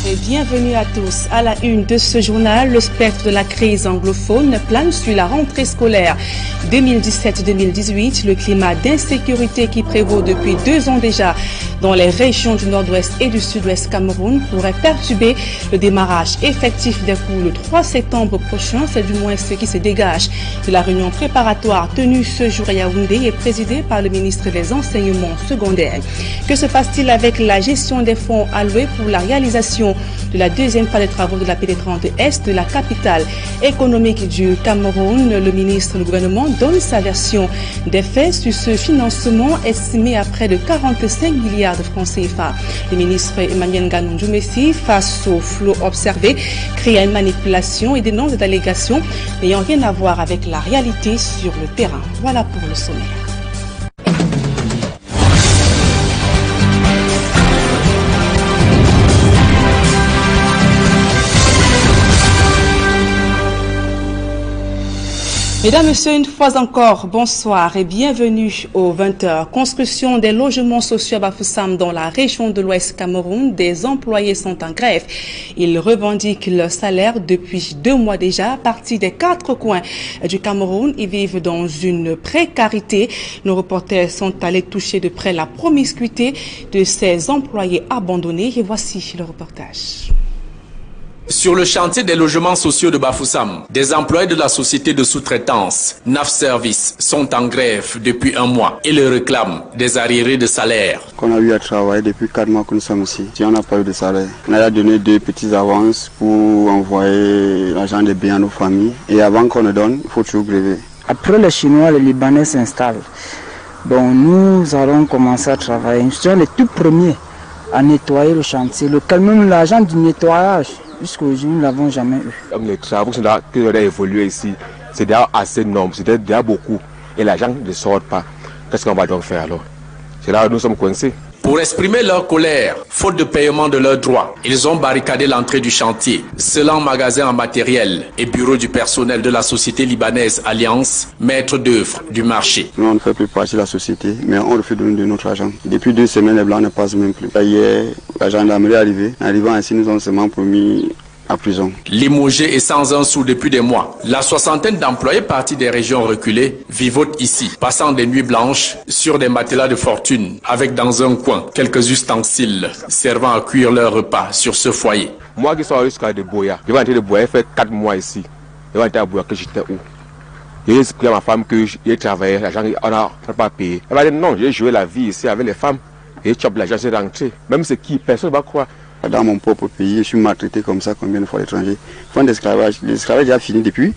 et bienvenue à tous. À la une de ce journal, le spectre de la crise anglophone plane sur la rentrée scolaire 2017-2018. Le climat d'insécurité qui prévaut depuis 2 ans déjà dans les régions du nord-ouest et du sud-ouest Cameroun pourrait perturber le démarrage effectif des cours le 3 septembre prochain. C'est du moins ce qui se dégage de la réunion préparatoire tenue ce jour à Yaoundé et présidée par le ministre des Enseignements secondaires. Que se passe-t-il avec la gestion des fonds alloués pour la réalisation de la deuxième phase des travaux de la PD30 Est de la capitale économique du Cameroun? Le ministre du gouvernement donne sa version des faits sur ce financement estimé à près de 45 milliards de francs CFA. Le ministre Emmanuel Nganou Messi, face au flot observé, crie à une manipulation et dénonce des allégations n'ayant rien à voir avec la réalité sur le terrain. Voilà pour le sommaire. Mesdames, Messieurs, une fois encore, bonsoir et bienvenue aux 20h. Construction des logements sociaux à Bafoussam dans la région de l'Ouest Cameroun. Des employés sont en grève. Ils revendiquent leur salaire depuis 2 mois déjà. Partis des 4 coins du Cameroun, ils vivent dans une précarité. Nos reporters sont allés toucher de près la promiscuité de ces employés abandonnés. Et voici le reportage. Sur le chantier des logements sociaux de Bafoussam, des employés de la société de sous-traitance NAF Service sont en grève depuis 1 mois et leur réclament des arriérés de salaire. On a eu à travailler depuis 4 mois que nous sommes ici. Si on n'a pas eu de salaire, on a donné 2 petites avances pour envoyer l'argent des biens à nos familles. Et avant qu'on le donne, il faut toujours gréver. Après les Chinois, les Libanais s'installent. Donc nous allons commencer à travailler. Nous sommes les tout premiers à nettoyer le chantier. Même l'argent du nettoyage. Jusqu'aujourd'hui, nous ne l'avons jamais eu. Les travaux qui ont évolué ici, c'est déjà assez nombreux, c'est déjà beaucoup. Et l'argent ne sort pas. Qu'est-ce qu'on va donc faire alors? C'est là où nous sommes coincés. Pour exprimer leur colère, faute de paiement de leurs droits, ils ont barricadé l'entrée du chantier, scellant magasins en matériel et bureaux du personnel de la société libanaise Alliance, maître d'œuvre du marché. Nous, on ne fait plus partie de la société, mais on refuse de nous donner notre argent. Depuis 2 semaines, les Blancs ne passent même plus. Hier, la gendarmerie est arrivée. En arrivant ici, nous avons seulement promis à prison. Limogé et sans un sou depuis des mois, la soixantaine d'employés partis des régions reculées vivotent ici, passant des nuits blanches sur des matelas de fortune, avec dans un coin quelques ustensiles servant à cuire leur repas sur ce foyer. Moi qui suis jusqu'à de Boya, je vais entrer de Boya, fait 4 mois ici. Je vais entrer à Boya que j'étais où? J'ai expliqué à ma femme que j'ai travaillé, l'argent on n'a pas payé. Elle m'a dit non, j'ai joué la vie ici avec les femmes. Et tu as l'argent, c'est rentré. Même ce qui, personne ne va croire. Dans mon propre pays, je suis maltraité comme ça combien de fois à l'étranger. Fin d'esclavage. L'esclavage a fini depuis.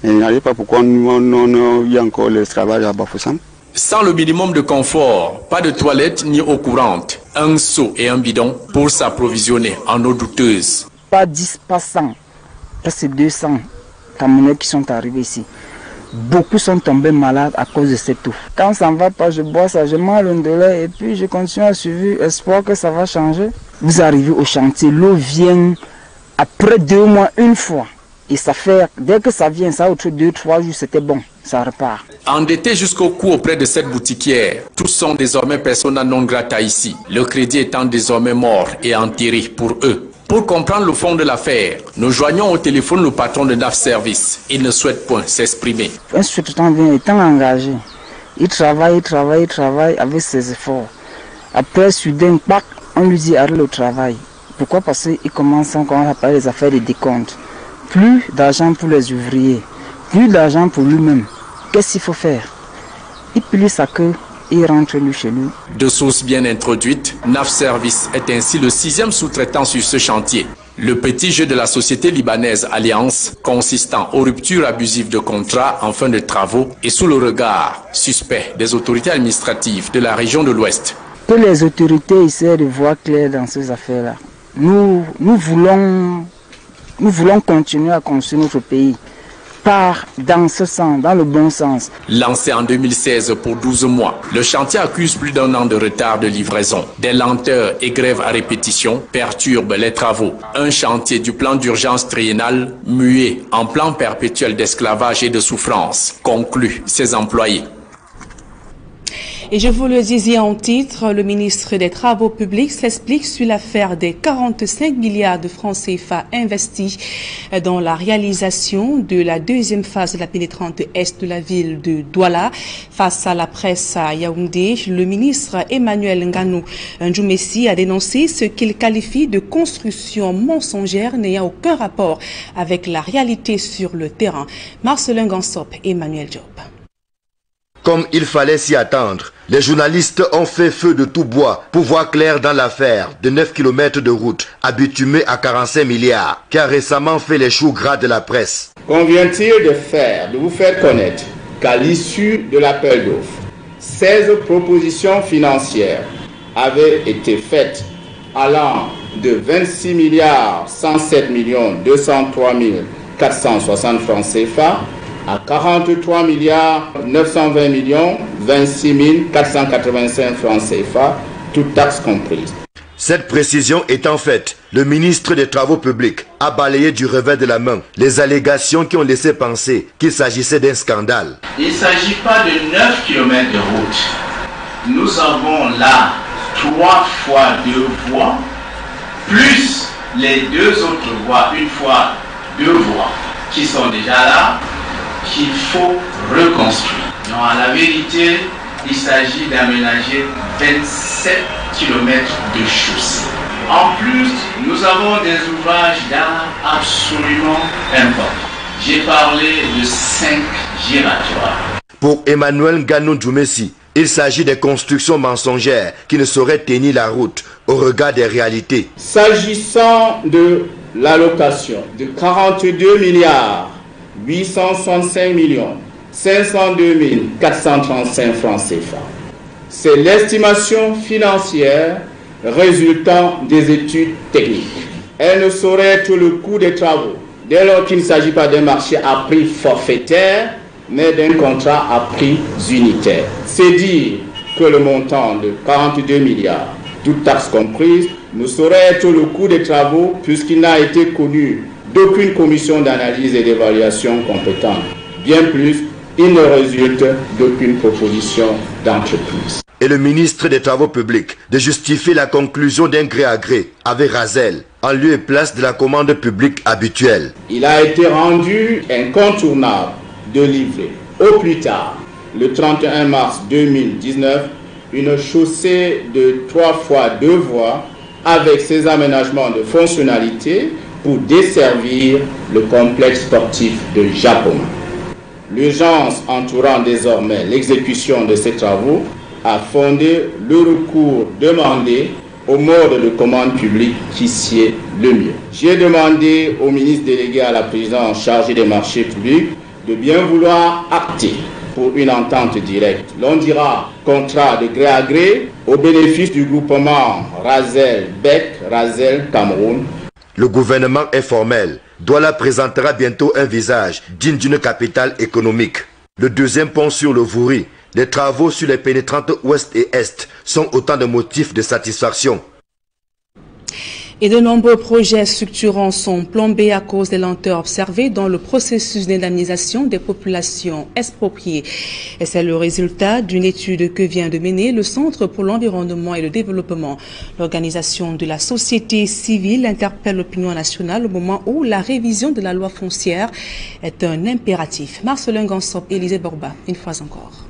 Et je n'arrive pas pourquoi il y a encore l'esclavage à Bafoussam. Sans le minimum de confort, pas de toilette ni eau courante, un seau et un bidon pour s'approvisionner en eau douteuse. Pas 10, pas 100, presque 200 Camerounais qui sont arrivés ici. Beaucoup sont tombés malades à cause de cette eau. Quand ça ne va pas, je bois ça, je mange le lait et puis je continue à suivre, espoir que ça va changer. Vous arrivez au chantier, l'eau vient après 2 mois une fois. Et ça fait, dès que ça vient, ça autre 2-3 jours, c'était bon, ça repart. Endettés jusqu'au cou auprès de cette boutiquière, tous sont désormais persona non grata ici. Le crédit étant désormais mort et enterré pour eux. Pour comprendre le fond de l'affaire, nous joignons au téléphone le patron de NAF Service. Il ne souhaite point s'exprimer. Un sous-traitant vient étant engagé. Il travaille avec ses efforts. Après, soudain, on lui dit arrête le travail. Pourquoi? Parce qu'il commence encore à parler des affaires de décompte. Plus d'argent pour les ouvriers, plus d'argent pour lui-même. Qu'est-ce qu'il faut faire? Il plie sa queue. Il rentre lui chez lui. De sources bien introduites, NAF Service est ainsi le 6e sous-traitant sur ce chantier. Le petit jeu de la société libanaise Alliance, consistant aux ruptures abusives de contrats en fin de travaux et sous le regard suspect des autorités administratives de la région de l'Ouest. Que les autorités essaient de voir clair dans ces affaires-là. Nous voulons continuer à construire notre pays. Part dans ce sens, dans le bon sens. Lancé en 2016 pour 12 mois, le chantier accuse plus d'1 an de retard de livraison. Des lenteurs et grèves à répétition perturbent les travaux. Un chantier du plan d'urgence triennal muet en plan perpétuel d'esclavage et de souffrance, conclut ses employés. Et je vous le disais en titre, le ministre des Travaux publics s'explique sur l'affaire des 45 milliards de francs CFA investis dans la réalisation de la deuxième phase de la pénétrante est de la ville de Douala. Face à la presse à Yaoundé, le ministre Emmanuel Nganou Djoumessi a dénoncé ce qu'il qualifie de construction mensongère n'ayant aucun rapport avec la réalité sur le terrain. Marcelin Gansop et Emmanuel Diop. Comme il fallait s'y attendre, les journalistes ont fait feu de tout bois pour voir clair dans l'affaire de 9 km de route abitumée à 45 milliards qui a récemment fait les choux gras de la presse. Convient-il de vous faire connaître qu'à l'issue de l'appel d'offres, 16 propositions financières avaient été faites allant de 26 milliards 107 millions 203 460 francs CFA à 43 milliards 920 millions 26 485 francs CFA, toutes taxes comprises. Cette précision étant faite, le ministre des Travaux publics a balayé du revers de la main les allégations qui ont laissé penser qu'il s'agissait d'un scandale. Il ne s'agit pas de 9 km de route. Nous avons là 3 fois 2 voies, plus les 2 autres voies, une fois 2 voies, qui sont déjà là, qu'il faut reconstruire. Non, à la vérité, il s'agit d'aménager 27 km de chaussée. En plus, nous avons des ouvrages d'art absolument importants. J'ai parlé de 5 giratoires. Pour Emmanuel Nganou Djoumessi, il s'agit de constructions mensongères qui ne sauraient tenir la route au regard des réalités. S'agissant de l'allocation de 42 milliards 865 millions 502 435 francs CFA. C'est l'estimation financière résultant des études techniques. Elle ne saurait être le coût des travaux dès lors qu'il ne s'agit pas d'un marché à prix forfaitaire, mais d'un contrat à prix unitaire. C'est dire que le montant de 42 milliards, toutes taxes comprises, ne saurait être le coût des travaux puisqu'il n'a été connu d'aucune commission d'analyse et d'évaluation compétente. Bien plus, il ne résulte d'aucune proposition d'entreprise. Et le ministre des Travaux publics de justifier la conclusion d'un gré à gré avec Razel en lieu et place de la commande publique habituelle. Il a été rendu incontournable de livrer au plus tard, le 31 mars 2019, une chaussée de 3 fois 2 voies avec ses aménagements de fonctionnalité pour desservir le complexe sportif de Japoma. L'urgence entourant désormais l'exécution de ces travaux a fondé le recours demandé au mode de commande publique qui sied le mieux. J'ai demandé au ministre délégué à la présidence chargé des marchés publics de bien vouloir acter pour une entente directe. L'on dira contrat de gré à gré au bénéfice du groupement Razel-Bec, Razel-Cameroun. Le gouvernement informel Douala présentera bientôt un visage digne d'une capitale économique. Le deuxième pont sur le Vouri, les travaux sur les pénétrantes ouest et est sont autant de motifs de satisfaction. Et de nombreux projets structurants sont plombés à cause des lenteurs observées dans le processus d'indemnisation des populations expropriées. Et c'est le résultat d'une étude que vient de mener le Centre pour l'environnement et le développement. L'organisation de la société civile interpelle l'opinion nationale au moment où la révision de la loi foncière est un impératif. Marcelin Gansop, Élisée Borba, une fois encore.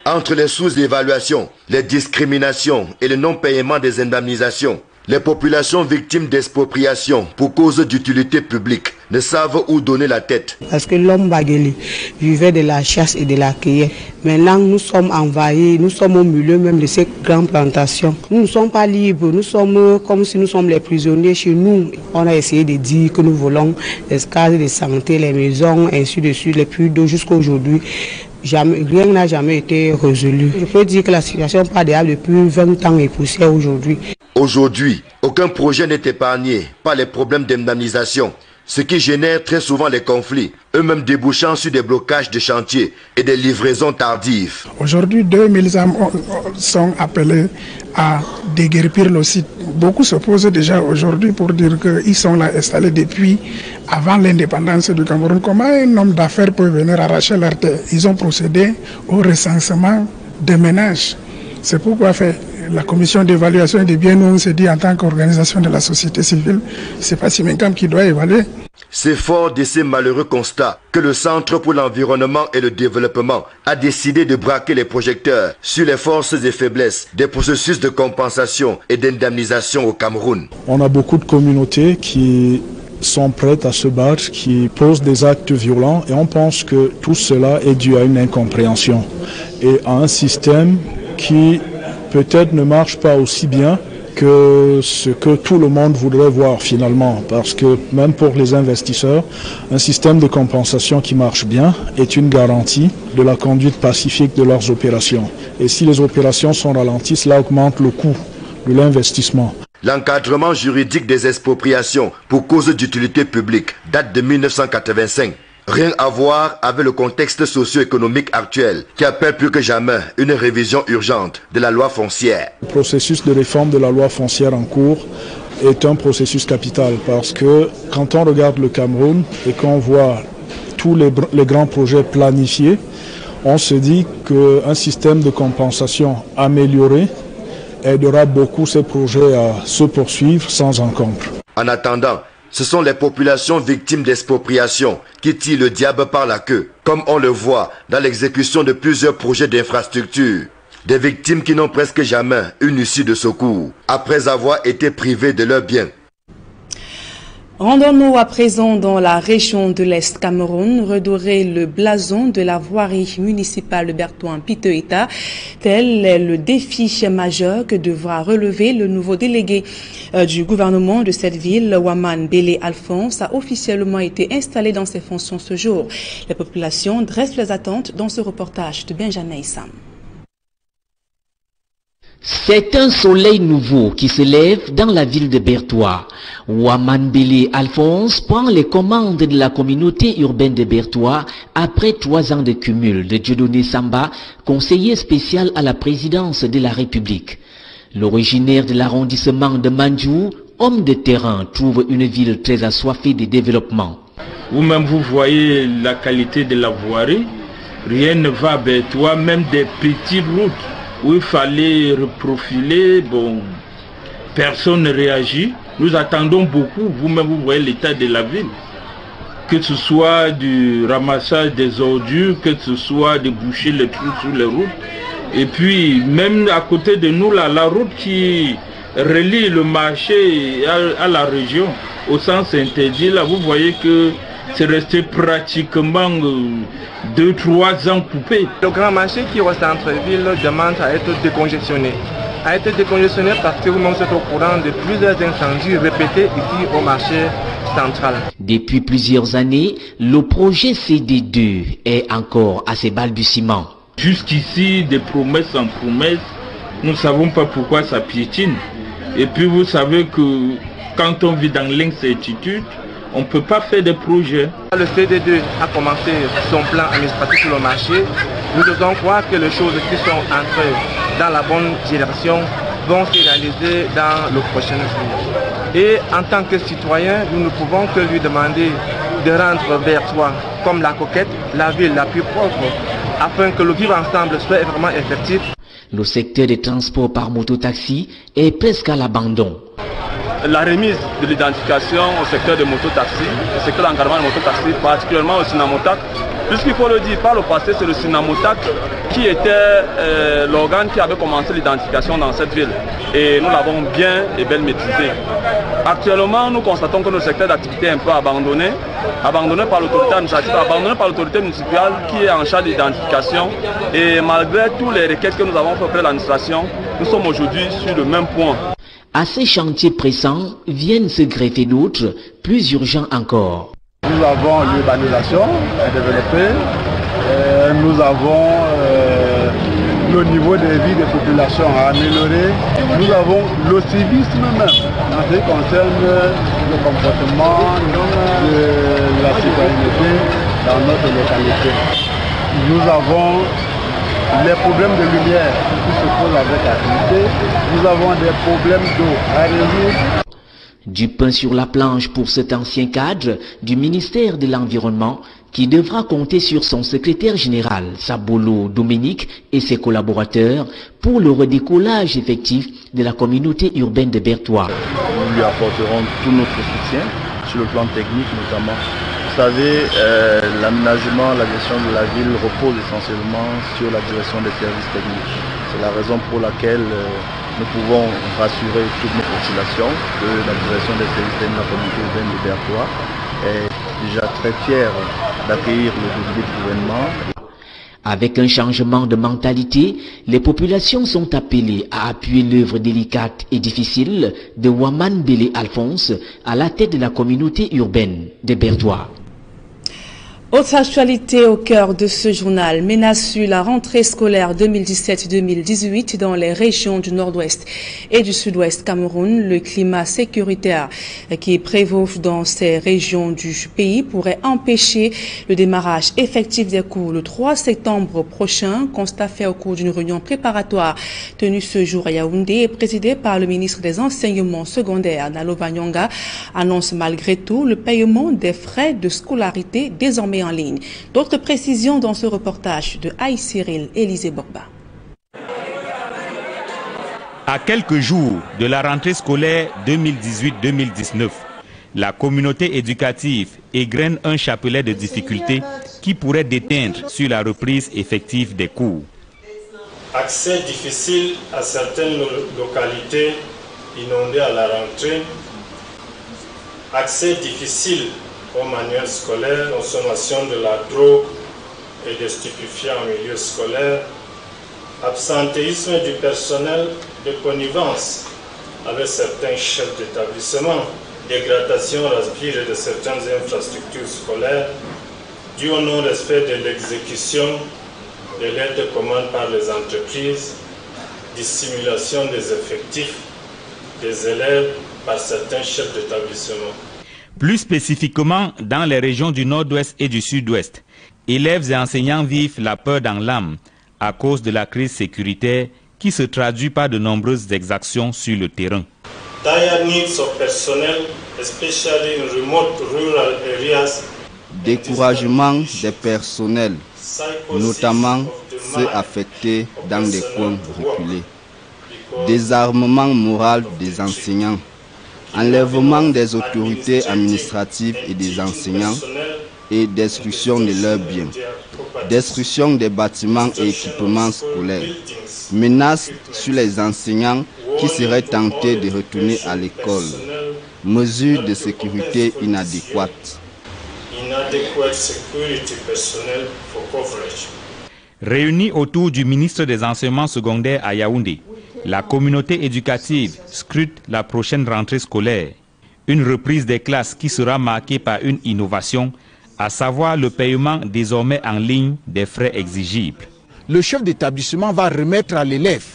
Entre les sous-évaluations, les discriminations et le non-paiement des indemnisations, les populations victimes d'expropriation pour cause d'utilité publique ne savent où donner la tête. Parce que l'homme Bagueli vivait de la chasse et de la cueillette. Maintenant, nous sommes envahis, nous sommes au milieu même de ces grandes plantations. Nous ne sommes pas libres, nous sommes comme si nous sommes les prisonniers chez nous. On a essayé de dire que nous volons les cases de santé, les maisons, ainsi de suite, les puits d'eau jusqu'à aujourd'hui. Rien n'a jamais été résolu. Je peux dire que la situation part déjà depuis 20 ans et poussière aujourd'hui. Aujourd'hui, aucun projet n'est épargné par les problèmes d'indemnisation, ce qui génère très souvent les conflits, eux-mêmes débouchant sur des blocages de chantiers et des livraisons tardives. Aujourd'hui, 2000 âmes sont appelées à déguerpir le site. Beaucoup se posent déjà aujourd'hui pour dire qu'ils sont là installés depuis avant l'indépendance du Cameroun. Comment un homme d'affaires peut venir arracher leur terre? Ils ont procédé au recensement des ménages. C'est pourquoi la commission d'évaluation des biens, nous on s'est dit en tant qu'organisation de la société civile, c'est pas Simengam qui doit évaluer. C'est fort de ces malheureux constats que le Centre pour l'environnement et le développement a décidé de braquer les projecteurs sur les forces et faiblesses des processus de compensation et d'indemnisation au Cameroun. On a beaucoup de communautés qui sont prêtes à se battre, qui posent des actes violents et on pense que tout cela est dû à une incompréhension et à un système qui peut-être ne marche pas aussi bien que ce que tout le monde voudrait voir finalement, parce que même pour les investisseurs, un système de compensation qui marche bien est une garantie de la conduite pacifique de leurs opérations. Et si les opérations sont ralenties, cela augmente le coût de l'investissement. L'encadrement juridique des expropriations pour cause d'utilité publique date de 1985. Rien à voir avec le contexte socio-économique actuel qui appelle plus que jamais une révision urgente de la loi foncière. Le processus de réforme de la loi foncière en cours est un processus capital parce que quand on regarde le Cameroun et qu'on voit tous les grands projets planifiés, on se dit qu'un système de compensation amélioré aidera beaucoup ces projets à se poursuivre sans encombre. En attendant, ce sont les populations victimes d'expropriation qui tirent le diable par la queue, comme on le voit dans l'exécution de plusieurs projets d'infrastructure. Des victimes qui n'ont presque jamais une issue de secours, après avoir été privées de leurs biens. Rendons-nous à présent dans la région de l'Est Cameroun, redorer le blason de la voirie municipale de Bertoin-Piteita. Tel est le défi majeur que devra relever le nouveau délégué du gouvernement de cette ville, Waman Bélé Alphonse, a officiellement été installé dans ses fonctions ce jour. Les populations dressent les attentes dans ce reportage de Benjamin Issam. C'est un soleil nouveau qui se lève dans la ville de Bertois. Waman Bélé Alphonse prend les commandes de la communauté urbaine de Bertois après 3 ans de cumul de Dieudonné Samba, conseiller spécial à la présidence de la République. L'originaire de l'arrondissement de Mandjou, homme de terrain, trouve une ville très assoiffée de développement. Vous-même vous voyez la qualité de la voirie, rien ne va à Bertois, même des petites routes où il fallait reprofiler, bon, personne ne réagit. Nous attendons beaucoup, vous-même vous voyez l'état de la ville. Que ce soit du ramassage des ordures, que ce soit de boucher les trous sur les routes. Et puis, même à côté de nous, là, la route qui relie le marché à la région, au sens interdit, là, vous voyez que c'est resté pratiquement 2-3 ans coupé. Le grand marché qui est au centre-ville demande à être décongestionné. A été décongestionné parce que vous-même êtes au courant de plusieurs incendies répétés ici au marché central. Depuis plusieurs années, le projet CD2 est encore à ses balbutiements. Jusqu'ici, des promesses en promesses, nous ne savons pas pourquoi ça piétine. Et puis vous savez que quand on vit dans l'incertitude, on ne peut pas faire des projets. Le CD2 a commencé son plan administratif sur le marché. Nous devons croire que les choses qui sont entrées dans la bonne direction vont se réaliser dans le prochain jour. Et en tant que citoyen, nous ne pouvons que lui demander de rendre Bertois comme la coquette, la ville la plus propre, afin que le vivre ensemble soit vraiment effectif. Le secteur des transports par mototaxi est presque à l'abandon. La remise de l'identification au secteur de mototaxi, au secteur d'encadrement de mototaxi, particulièrement au Sinamotac, puisqu'il faut le dire, par le passé, c'est le Sinamotac qui était l'organe qui avait commencé l'identification dans cette ville. Et nous l'avons bien et bien maîtrisé. Actuellement, nous constatons que notre secteur d'activité est un peu abandonné par l'autorité administrative, abandonné par l'autorité municipale qui est en charge de l'identification. Et malgré tous les requêtes que nous avons fait auprès de l'administration, nous sommes aujourd'hui sur le même point. À ces chantiers pressants viennent se greffer d'autres, plus urgents encore. Nous avons l'urbanisation à développer, nous avons le niveau de vie des populations à améliorer, nous avons le civisme même, en ce qui concerne le comportement de la citoyenneté dans notre localité. Nous avons les problèmes de lumière qui se posent avec l'activité, nous avons des problèmes d'eau à résoudre. Du pain sur la planche pour cet ancien cadre du ministère de l'Environnement qui devra compter sur son secrétaire général, Sabolo Dominique, et ses collaborateurs pour le redécollage effectif de la communauté urbaine de Bertoua. Nous lui apporterons tout notre soutien, sur le plan technique notamment. Vous savez, l'aménagement, la gestion de la ville repose essentiellement sur la direction des services techniques. C'est la raison pour laquelle nous pouvons rassurer toutes nos populations que la direction des services techniques de la communauté urbaine de Bertoua est déjà très fière d'accueillir le délégué du gouvernement. Avec un changement de mentalité, les populations sont appelées à appuyer l'œuvre délicate et difficile de Ouamane Bélé Alphonse à la tête de la communauté urbaine de Bertoua. Autre actualité au cœur de ce journal, menace la rentrée scolaire 2017-2018 dans les régions du nord-ouest et du sud-ouest Cameroun. Le climat sécuritaire qui prévaut dans ces régions du pays pourrait empêcher le démarrage effectif des cours le 3 septembre prochain. Constat fait au cours d'une réunion préparatoire tenue ce jour à Yaoundé et présidée par le ministre des Enseignements secondaires, Nalo Vanyonga, annonce malgré tout le paiement des frais de scolarité désormais en ligne. D'autres précisions dans ce reportage de Aïe Cyril Élisée Borba. À quelques jours de la rentrée scolaire 2018-2019, la communauté éducative égrène un chapelet de difficultés qui pourrait déteindre sur la reprise effective des cours. Accès difficile à certaines localités inondées à la rentrée, accès difficile aux manuels scolaires, consommation de la drogue et des stupéfiants en milieu scolaire, absentéisme du personnel de connivence avec certains chefs d'établissement, dégradation rapide de certaines infrastructures scolaires, dû au non-respect de l'exécution de l'aide de commande par les entreprises, dissimulation des effectifs des élèves par certains chefs d'établissement. Plus spécifiquement, dans les régions du nord-ouest et du sud-ouest, élèves et enseignants vivent la peur dans l'âme à cause de la crise sécuritaire qui se traduit par de nombreuses exactions sur le terrain. Découragement des personnels, notamment ceux affectés dans les coins reculés. Désarmement moral des enseignants. Enlèvement des autorités administratives et des enseignants et destruction de leurs biens. Destruction des bâtiments et équipements scolaires. Menaces sur les enseignants qui seraient tentés de retourner à l'école. Mesures de sécurité inadéquates. Réunis autour du ministre des Enseignements secondaires à Yaoundé, la communauté éducative scrute la prochaine rentrée scolaire. Une reprise des classes qui sera marquée par une innovation, à savoir le paiement désormais en ligne des frais exigibles. Le chef d'établissement va remettre à l'élève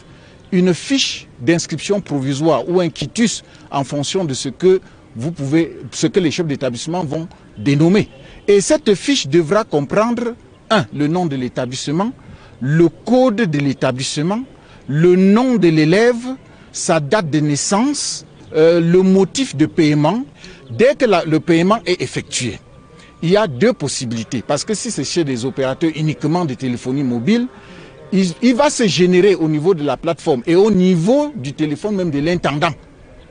une fiche d'inscription provisoire ou un quitus en fonction de ce que les chefs d'établissement vont dénommer. Et cette fiche devra comprendre le nom de l'établissement, le code de l'établissement, le nom de l'élève, sa date de naissance, le motif de paiement. Dès que le paiement est effectué, il y a deux possibilités. Parce que si c'est chez des opérateurs uniquement de téléphonie mobile, il va se générer au niveau de la plateforme et au niveau du téléphone même de l'intendant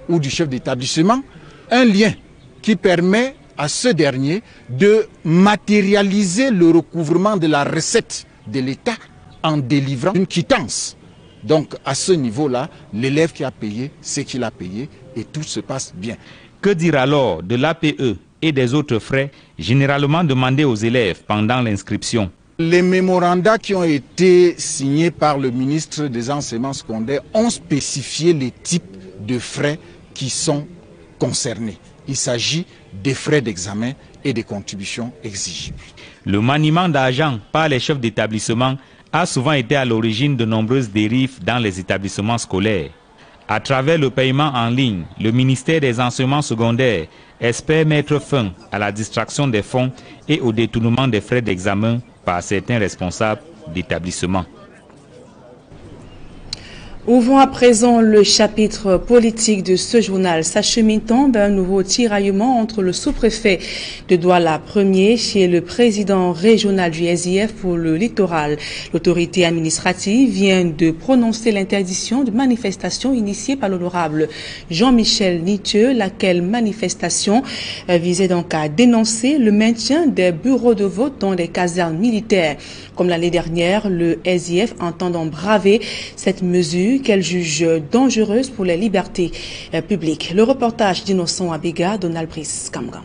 ou du chef d'établissement, un lien qui permet à ce dernier de matérialiser le recouvrement de la recette de l'État en délivrant une quittance. Donc à ce niveau-là, l'élève qui a payé, c'est qu'il a payé et tout se passe bien. Que dire alors de l'APE et des autres frais généralement demandés aux élèves pendant l'inscription? Les mémorandas qui ont été signés par le ministre des Enseignements secondaires ont spécifié les types de frais qui sont concernés. Il s'agit des frais d'examen et des contributions exigibles. Le maniement d'argent par les chefs d'établissement a souvent été à l'origine de nombreuses dérives dans les établissements scolaires. À travers le paiement en ligne, le ministère des Enseignements secondaires espère mettre fin à la distraction des fonds et au détournement des frais d'examen par certains responsables d'établissements. Ouvrons à présent le chapitre politique de ce journal, s'acheminant d'un nouveau tiraillement entre le sous-préfet de Douala Ier et le président régional du SIF pour le littoral. L'autorité administrative vient de prononcer l'interdiction de manifestation initiée par l'honorable Jean-Michel Nitieux, laquelle manifestation visait donc à dénoncer le maintien des bureaux de vote dans des casernes militaires. Comme l'année dernière, le SIF entend braver cette mesure qu'elle juge dangereuse pour les libertés publiques. Le reportage d'Innocent Abega, Donald Brice Kamgan.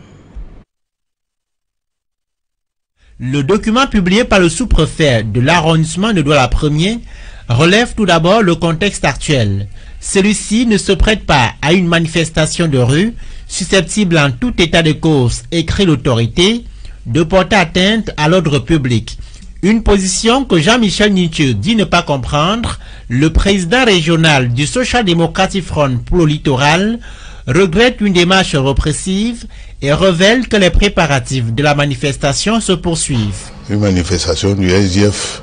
Le document publié par le sous-préfet de l'arrondissement de Douala Ier relève tout d'abord le contexte actuel. Celui-ci ne se prête pas à une manifestation de rue susceptible en tout état de cause, écrit l'autorité, de porter atteinte à l'ordre public. Une position que Jean-Michel Nitieux dit ne pas comprendre. Le président régional du Social Democratic Front pour le littoral regrette une démarche répressive et révèle que les préparatifs de la manifestation se poursuivent. Une manifestation du SDF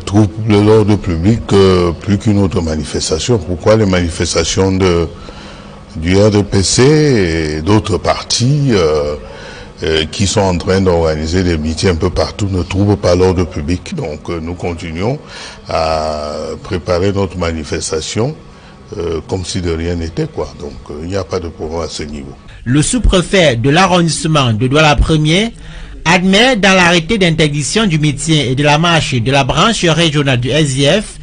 trouble l'ordre public plus qu'une autre manifestation. Pourquoi les manifestations du RDPC et d'autres partis qui sont en train d'organiser des meetings un peu partout ne trouvent pas l'ordre public. Donc nous continuons à préparer notre manifestation comme si de rien n'était, quoi. Donc il n'y a pas de problème à ce niveau. Le sous-préfet de l'arrondissement de Douala Ier admet dans l'arrêté d'interdiction du meeting et de la marche de la branche régionale du SIF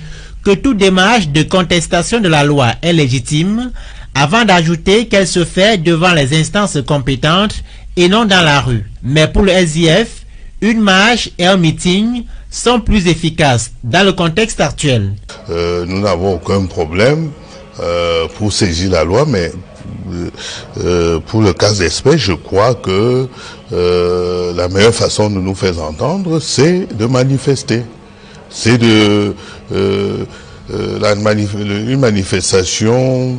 que toute démarche de contestation de la loi est légitime, avant d'ajouter qu'elle se fait devant les instances compétentes et non dans la rue. Mais pour le SIF, une marche et un meeting sont plus efficaces dans le contexte actuel. Nous n'avons aucun problème pour saisir la loi, mais pour le cas d'espèce, je crois que la meilleure façon de nous faire entendre, c'est de manifester. C'est de une manifestation,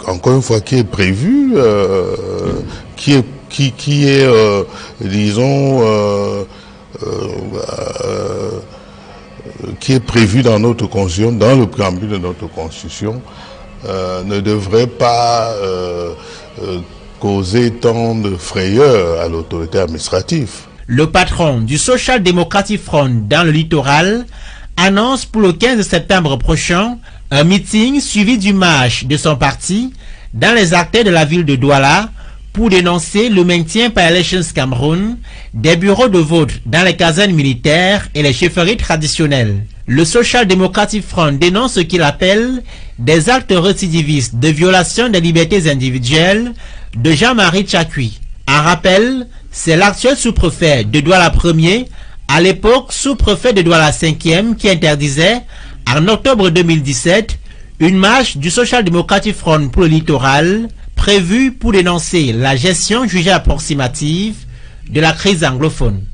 encore une fois, qui est prévue, qui est disons, qui est prévue dans notre constitution, dans le préambule de notre constitution, ne devrait pas causer tant de frayeur à l'autorité administrative. Le patron du Social Democratic Front dans le littoral annonce pour le 15 septembre prochain un meeting suivi du marche de son parti dans les artères de la ville de Douala pour dénoncer le maintien par Elections Cameroun des bureaux de vote dans les casernes militaires et les chefferies traditionnelles. Le Social Democratic Front dénonce ce qu'il appelle des actes récidivistes de violation des libertés individuelles de Jean-Marie Tchakui. En rappel, c'est l'actuel sous-préfet de Douala Ier, à l'époque sous-préfet de Douala 5e, qui interdisait, en octobre 2017, une marche du Social Democratic Front pour le littoral, prévue pour dénoncer la gestion jugée approximative de la crise anglophone.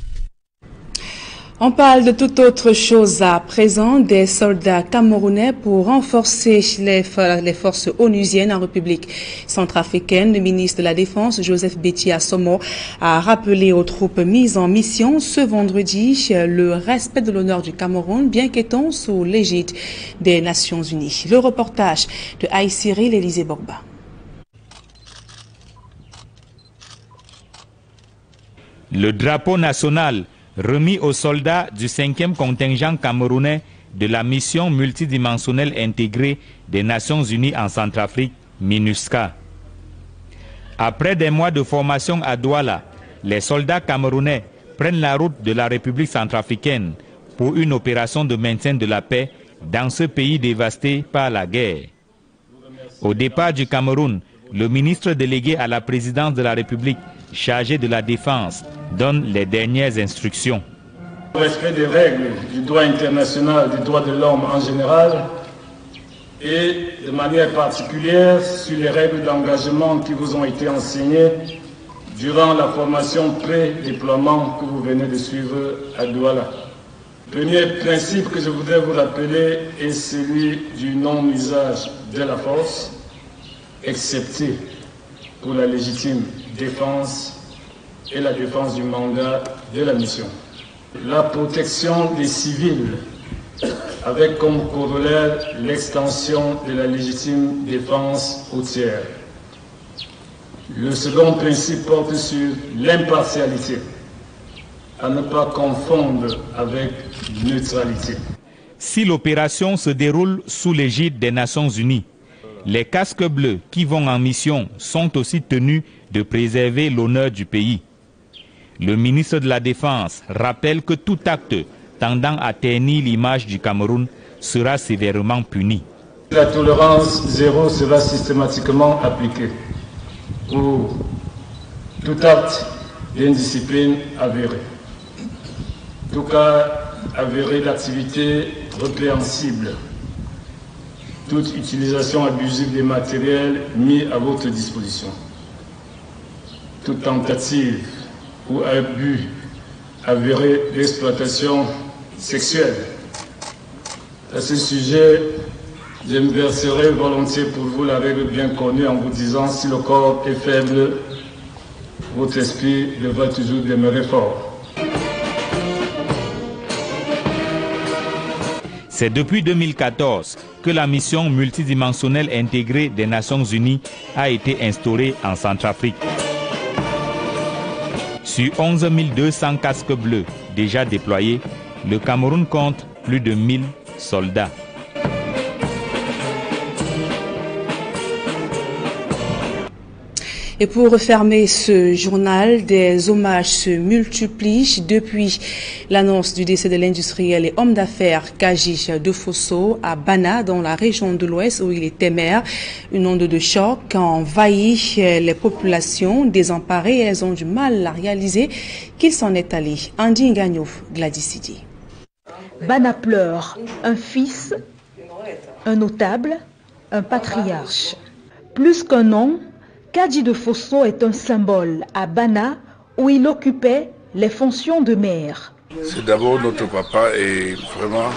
On parle de toute autre chose à présent, des soldats camerounais pour renforcer les forces onusiennes en République centrafricaine. Le ministre de la Défense, Joseph Betty Assomo, a rappelé aux troupes mises en mission ce vendredi le respect de l'honneur du Cameroun, bien qu'étant sous l'égide des Nations Unies. Le reportage de Aïe Cyril Élisée Borba. Le drapeau national remis aux soldats du 5e contingent camerounais de la mission multidimensionnelle intégrée des Nations Unies en Centrafrique, MINUSCA. Après des mois de formation à Douala, les soldats camerounais prennent la route de la République centrafricaine pour une opération de maintien de la paix dans ce pays dévasté par la guerre. Au départ du Cameroun, le ministre délégué à la présidence de la République chargé de la défense donne les dernières instructions. Le respect des règles du droit international, des droits de l'homme en général et de manière particulière sur les règles d'engagement qui vous ont été enseignées durant la formation pré-déploiement que vous venez de suivre à Douala. Le premier principe que je voudrais vous rappeler est celui du non-usage de la force, excepté pour la légitime défense et la défense du mandat de la mission. La protection des civils avec comme corollaire l'extension de la légitime défense routière. Le second principe porte sur l'impartialité, à ne pas confondre avec neutralité. Si l'opération se déroule sous l'égide des Nations Unies, les casques bleus qui vont en mission sont aussi tenus de préserver l'honneur du pays. Le ministre de la Défense rappelle que tout acte tendant à ternir l'image du Cameroun sera sévèrement puni. La tolérance zéro sera systématiquement appliquée pour tout acte d'indiscipline avéré. Tout cas avéré d'activité répréhensible, toute utilisation abusive des matériels mis à votre disposition, toute tentative ou abus avéré d'exploitation sexuelle. À ce sujet, je me verserai volontiers pour vous la règle bien connue en vous disant: si le corps est faible, votre esprit devra toujours demeurer fort. C'est depuis 2014 que la mission multidimensionnelle intégrée des Nations Unies a été instaurée en Centrafrique. Sur 11 200 casques bleus déjà déployés, le Cameroun compte plus de 1000 soldats. Et pour refermer ce journal, des hommages se multiplient depuis l'annonce du décès de l'industriel et homme d'affaires Kaji de Fosso à Bana, dans la région de l'Ouest où il était maire. Une onde de choc a envahi les populations désemparées et elles ont du mal à réaliser qu'il s'en est allé. Andy Ngagnouf, Gladys Sidi. Bana pleure, un fils, un notable, un patriarche. Plus qu'un nom, Kaji de Fosso est un symbole à Bana où il occupait les fonctions de maire. C'est d'abord notre papa et vraiment,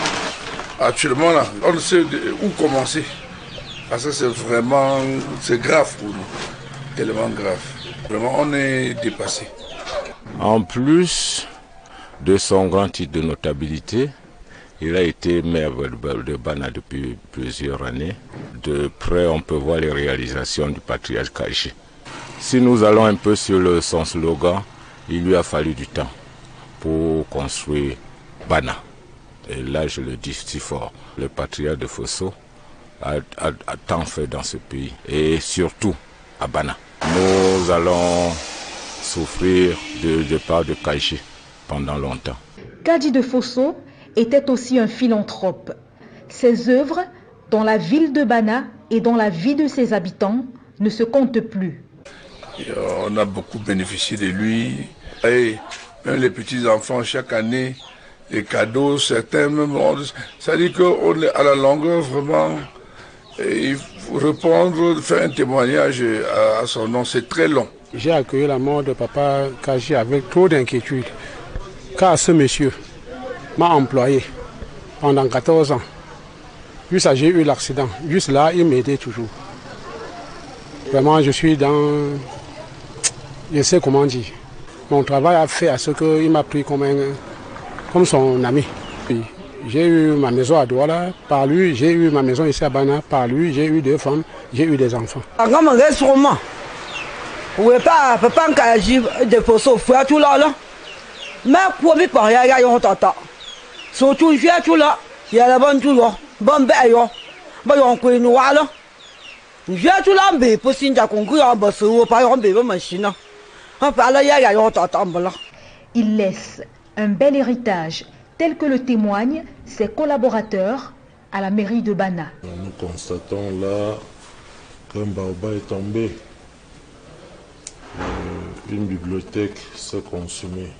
actuellement là, on ne sait où commencer. Parce que c'est grave pour nous, tellement grave. Vraiment, on est dépassé. En plus de son grand titre de notabilité, il a été maire de Bana depuis plusieurs années. De près, on peut voir les réalisations du patriarche Kaji. Si nous allons un peu sur son slogan, il lui a fallu du temps pour construire Bana. Et là, je le dis si fort, le patriarche de Fosso a tant fait dans ce pays, et surtout à Bana. Nous allons souffrir du départ de Kaji pendant longtemps. Kaji de Fosso était aussi un philanthrope. Ses œuvres, dans la ville de Bana et dans la vie de ses habitants, ne se comptent plus. On a beaucoup bénéficié de lui. Et même les petits-enfants, chaque année, les cadeaux, certains même... Ça dit qu'à la longueur, vraiment, il faut répondre, faire un témoignage à son nom. C'est très long. J'ai accueilli la mort de papa Kaji avec trop d'inquiétude. Car ce monsieur m'a employé pendant 14 ans. Juste j'ai eu l'accident. Juste là, il m'aidait toujours. Vraiment, je suis dans... Je sais comment dire. Mon travail a fait à ce qu'il m'a pris comme son ami. J'ai eu ma maison à Douala par lui, j'ai eu ma maison ici à Bana par lui, j'ai eu 2 femmes, j'ai eu des enfants. Surtout il y a la bonne toujours bon bayo ba yon ko ni wala je tout lambe pour sinja konku ya ba so pa yon be ba machine ha pa la ya yon tata mbala. Il laisse un bel héritage tel que le témoignent ses collaborateurs à la mairie de Bana. Nous constatons là qu'un baobab est tombé. Une bibliothèque s'est consumée.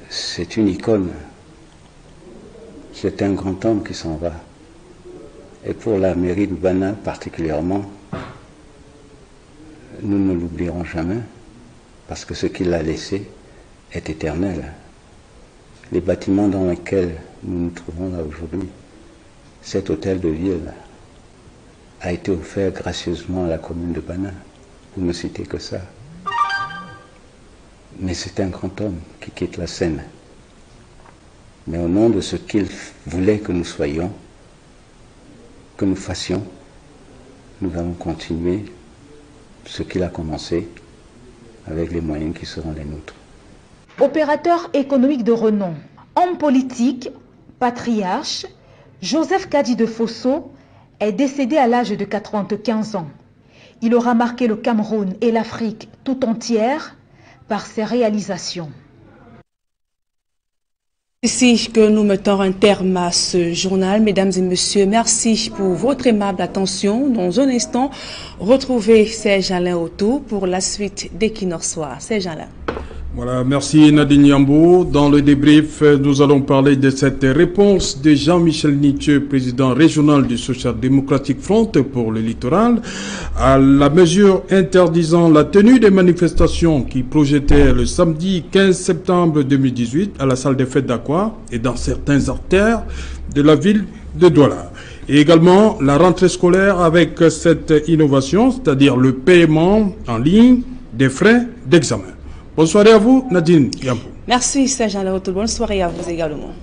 C'est une icône. C'est un grand homme qui s'en va. Et pour la mairie de Bana particulièrement, nous ne l'oublierons jamais, parce que ce qu'il a laissé est éternel. Les bâtiments dans lesquels nous nous trouvons là aujourd'hui, cet hôtel de ville a été offert gracieusement à la commune de Bana. Vous ne citez que ça. Mais c'est un grand homme qui quitte la scène. Mais au nom de ce qu'il voulait que nous soyons, que nous fassions, nous allons continuer ce qu'il a commencé avec les moyens qui seront les nôtres. Opérateur économique de renom, homme politique, patriarche, Joseph Kadi de Fosso est décédé à l'âge de 95 ans. Il aura marqué le Cameroun et l'Afrique tout entière par ses réalisations. Ici que nous mettons un terme à ce journal. Mesdames et messieurs, merci pour votre aimable attention. Dans un instant, retrouvez Serge Alain autour pour la suite d'Equinox Soir. Serge Alain. Voilà, merci Nadine Yambo. Dans le débrief, nous allons parler de cette réponse de Jean-Michel Nitieux, président régional du Social Democratic Front pour le littoral, à la mesure interdisant la tenue des manifestations qui projetaient le samedi 15 septembre 2018 à la salle des fêtes d'Aqua et dans certains artères de la ville de Douala. Et également la rentrée scolaire avec cette innovation, c'est-à-dire le paiement en ligne des frais d'examen. Bonsoir à vous, Nadine Yambo. Merci, Serge Alain. Bonne soirée à vous également.